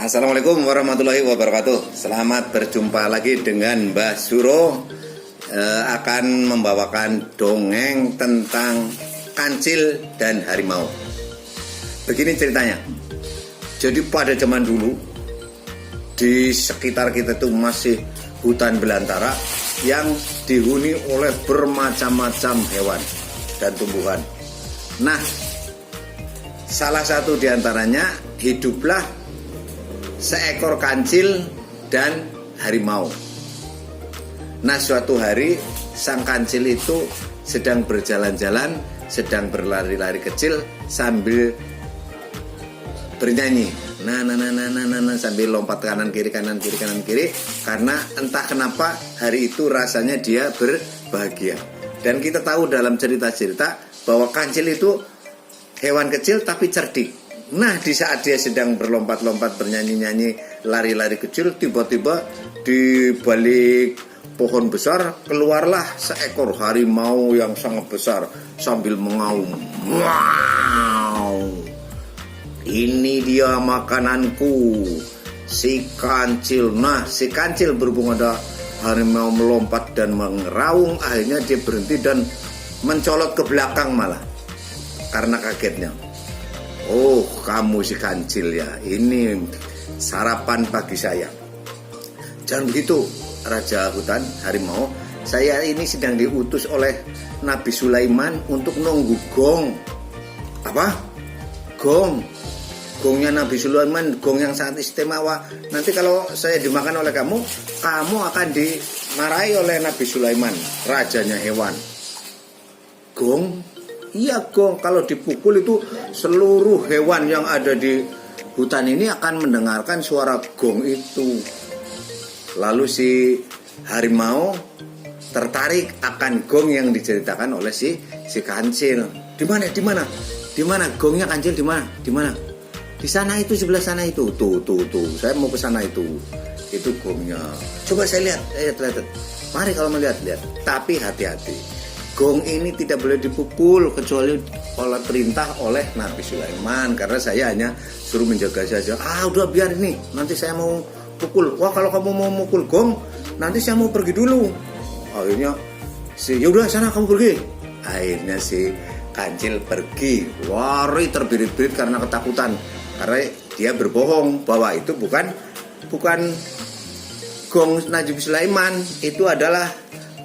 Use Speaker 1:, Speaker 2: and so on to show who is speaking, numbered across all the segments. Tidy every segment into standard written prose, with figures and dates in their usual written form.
Speaker 1: Assalamualaikum warahmatullahi wabarakatuh. Selamat berjumpa lagi dengan Mbah Suro. Akan membawakan dongeng tentang kancil dan harimau. Begini ceritanya. Jadi pada zaman dulu di sekitar kita itu masih hutan belantara yang dihuni oleh bermacam-macam hewan dan tumbuhan. Nah, salah satu diantaranya hiduplah seekor kancil dan harimau. Nah, suatu hari sang kancil itu sedang berjalan-jalan, sedang berlari-lari kecil sambil bernyanyi. Nah, sambil lompat kanan kiri karena entah kenapa hari itu rasanya dia berbahagia. Dan kita tahu dalam cerita-cerita bahwa kancil itu hewan kecil tapi cerdik. Nah, di saat dia sedang berlompat-lompat, bernyanyi-nyanyi, lari-lari kecil, tiba-tiba di balik pohon besar keluarlah seekor harimau yang sangat besar sambil mengaum. Wow, ini dia makananku, si kancil. Nah, si kancil berhubung ada harimau melompat dan mengeraung, akhirnya dia berhenti dan mencolot ke belakang malah karena kagetnya. Oh, kamu si kancil ya, ini sarapan pagi saya. Jangan begitu, Raja Hutan Harimau. Saya ini sedang diutus oleh Nabi Sulaiman untuk nunggu gong. Apa? Gong. Gongnya Nabi Sulaiman, gong yang sangat istimewa. Nanti kalau saya dimakan oleh kamu, kamu akan dimarahi oleh Nabi Sulaiman, rajanya hewan. Gong? Iya, gong. Kalau dipukul itu seluruh hewan yang ada di hutan ini akan mendengarkan suara gong itu. Lalu si harimau tertarik akan gong yang diceritakan oleh si kancil. Di mana gongnya kancil? Di mana? Di sana itu, sebelah sana itu. Tuh. Saya mau ke sana itu. Itu gongnya. Coba saya lihat. Mari kalau melihat. Tapi hati-hati. Gong ini tidak boleh dipukul kecuali oleh perintah oleh Nabi Sulaiman, karena saya hanya suruh menjaga saja. Udah biar ini, nanti saya mau pukul. Wah, kalau kamu mau mukul gong, nanti saya mau pergi dulu. Akhirnya yaudah sana kamu pergi. Akhirnya si kancil pergi, lari terbirit-birit karena ketakutan, karena dia berbohong bahwa itu bukan gong Nabi Sulaiman, itu adalah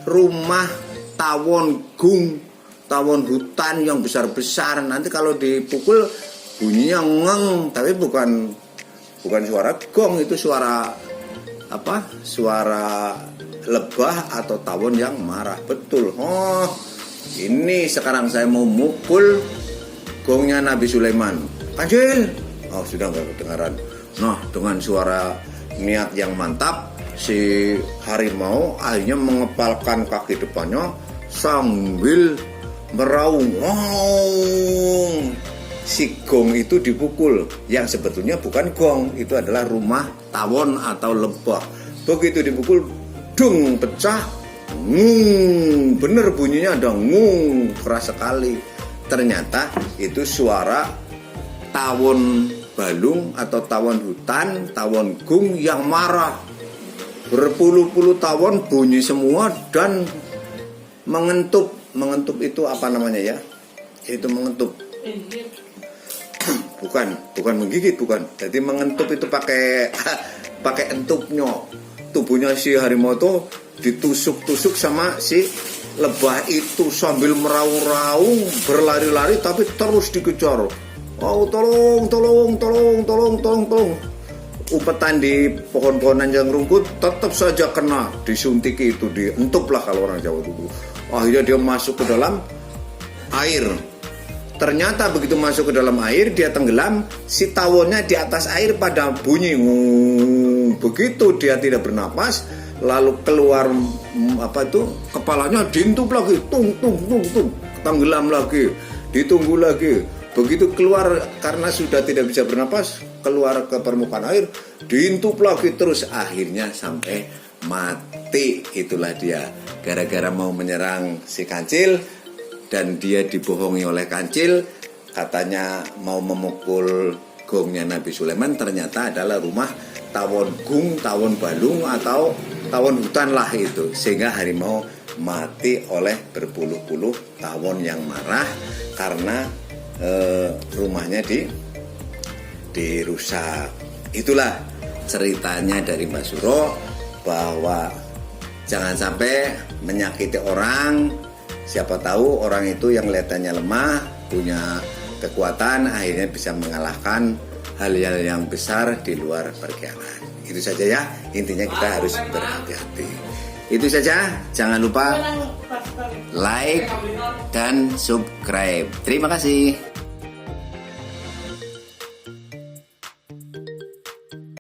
Speaker 1: rumah tawon hutan yang besar-besar. Nanti kalau dipukul bunyinya ngeng, tapi bukan suara gong, itu suara apa? Suara lebah atau tawon yang marah. Betul. Oh, ini sekarang saya mau mukul gongnya Nabi Sulaiman. Kancil. Oh, sudah enggak kedengaran. Nah, dengan suara niat yang mantap, si harimau akhirnya mengepalkan kaki depannya sambil meraung. Wow. Si gong itu dipukul, yang sebetulnya bukan gong, itu adalah rumah tawon atau lebah. Begitu dipukul, dung, pecah. Bener bunyinya ada ngung, keras sekali. Ternyata itu suara tawon balung atau tawon hutan, tawon gung yang marah. Berpuluh-puluh tawon bunyi semua dan mengentup itu apa namanya ya? Itu mengentup. Bukan menggigit, bukan. Jadi mengentup itu pakai entupnya. Tubuhnya si harimau itu ditusuk-tusuk sama si lebah itu sambil meraung-raung, berlari-lari tapi terus dikejar. Oh, tolong. Umpetan di pohon-pohonan yang rumput tetap saja kena, disuntiki itu, dientup lah kalau orang Jawa dulu. Akhirnya dia masuk ke dalam air. Ternyata begitu masuk ke dalam air, dia tenggelam. Si tawonnya di atas air pada bunyi. Begitu dia tidak bernapas, lalu keluar kepalanya dientup lagi, tung, tenggelam lagi, ditunggu lagi. Begitu keluar karena sudah tidak bisa bernapas, keluar ke permukaan air, diintup lagi terus, akhirnya sampai mati. Itulah dia, gara-gara mau menyerang si kancil dan dia dibohongi oleh kancil, katanya mau memukul gongnya Nabi Sulaiman ternyata adalah rumah tawon gung, tawon balung atau tawon hutan lah itu, sehingga harimau mati oleh berpuluh-puluh tawon yang marah karena rumahnya dirusak. Itulah ceritanya dari Mbak Suro, bahwa jangan sampai menyakiti orang. Siapa tahu orang itu yang kelihatannya lemah, punya kekuatan, akhirnya bisa mengalahkan hal-hal yang besar di luar perkiraan. Itu saja ya, intinya kita harus berhati-hati. Itu saja, jangan lupa like dan subscribe. Terima kasih.